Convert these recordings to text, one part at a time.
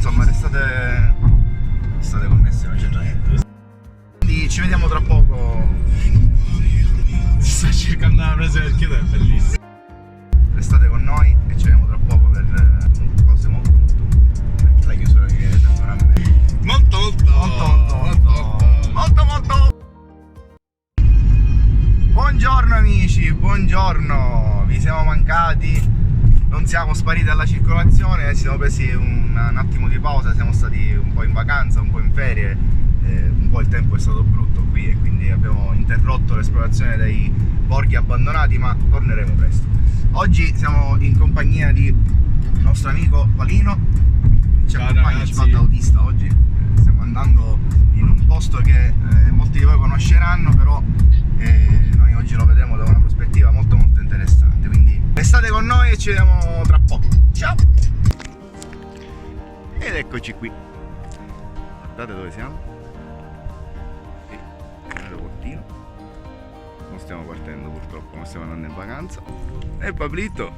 insomma restate connessi, non c'è già niente. Quindi ci vediamo tra poco. Si sta cercando la presa del chiedo, è bellissimo. Restate con noi e ci vediamo tra poco per cose molto la chiusura che viene sempre a me. Molto. Buongiorno amici, buongiorno, vi siamo mancati, non siamo spariti dalla circolazione, ci siamo presi un attimo di pausa, siamo stati un po' in vacanza, un po' in ferie, un po' il tempo è stato brutto qui e quindi abbiamo interrotto l'esplorazione dei borghi abbandonati, ma torneremo presto. Oggi siamo in compagnia di il nostro amico Palino, ci accompagna, ci fa da autista oggi. Stiamo andando in un posto che molti di voi conosceranno, però noi oggi lo vedremo da una prospettiva molto interessante, quindi restate con noi e ci vediamo tra poco. Ciao! Ed eccoci qui, guardate dove siamo, qui in aeroportino, non stiamo partendo purtroppo, non stiamo andando in vacanza. E Pablito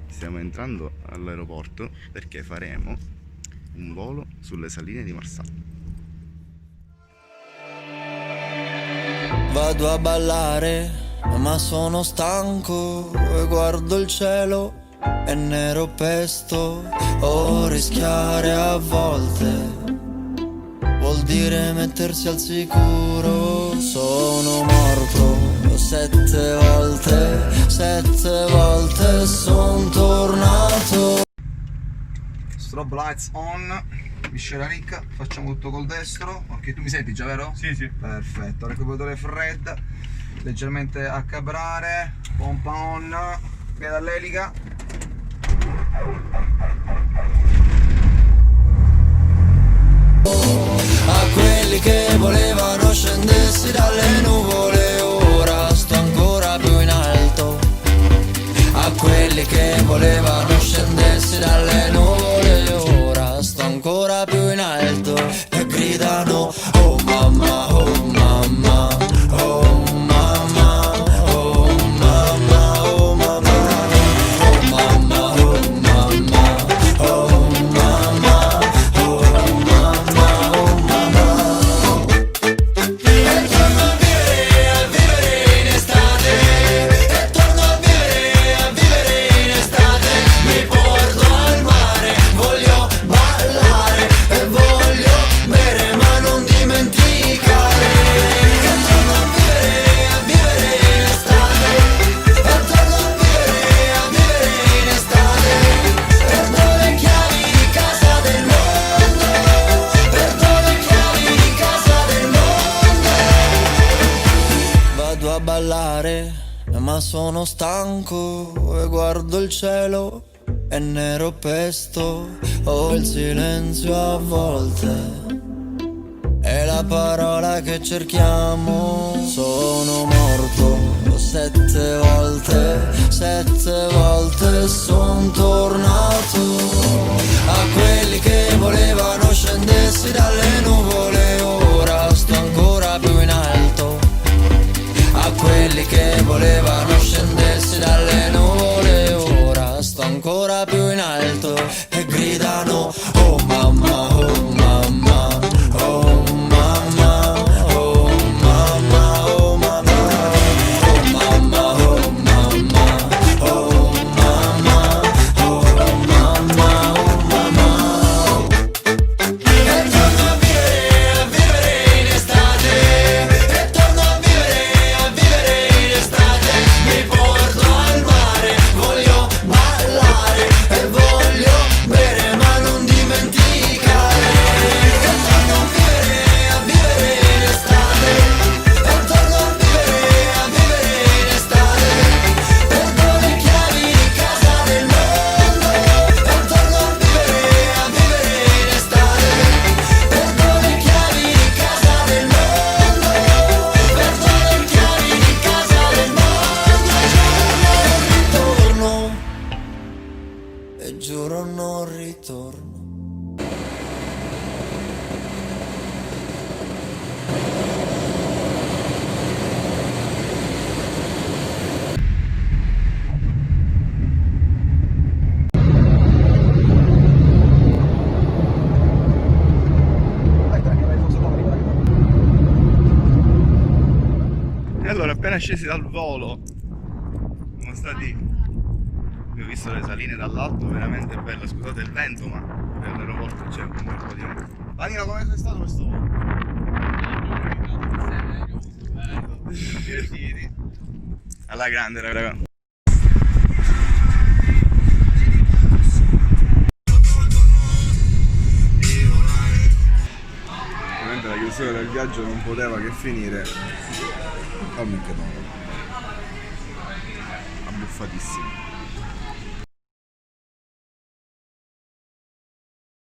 stiamo entrando all'aeroporto perché faremo un volo sulle saline di Marsala. Vado a ballare, ma sono stanco e guardo il cielo, è nero pesto. O rischiare a volte vuol dire mettersi al sicuro. Sono morto 7 volte son tornato. Strobe lights on, miscela ricca, facciamo tutto col destro. Ok, tu mi senti già, vero? Sì. Perfetto, recuperatore fredda, leggermente a cabrare, pompa on, piede all'elica. A quelli che volevano scendessi dalle nuvole, ora sto ancora più in alto. A quelli che volevano scendessi dalle nuvole, ora sto ancora più in alto. E gridano oh mamma, oh mamma, oh mamma, oh mamma, oh mamma, oh mamma, oh mamma, oh mamma, oh mamma, oh mamma. E torno a vivere in estate, e torno a vivere in estate. Mi porto al mare, voglio ballare e voglio bere ma non dimenticare. E torno a vivere in estate, e torno a vivere in estate. Perdo le chiavi di casa del mondo, perdo le chiavi di casa del mondo. Vado a ballare, ma sono stanco e guardo il cielo, è nero pesto. Ho il silenzio a volte, è la parola che cerchiamo. Sono morto 7 volte son tornato. A quelli che volevano scendessi dalle nuvole, ora sto ancora più in alto. A quelli che volevano scendessi dalle nuvole, ora sto ancora più in alto. E gridano oh mamma, oh mamma, oh mamma, oh mamma, oh mamma, oh mamma, oh mamma, oh mamma, oh mamma, oh mamma. E torno a vivere in estate, e torno a vivere in estate. appena scesi dal volo siamo stati, ho visto le saline dall'alto, veramente bello. Scusate il vento, ma per l'aeroporto c'è un bel po' di vento. Danilo, come sei stato questo volo? Alla grande, raga. Ovviamente la chiusura del viaggio non poteva che finire al Michelin. Abbuffatissimo.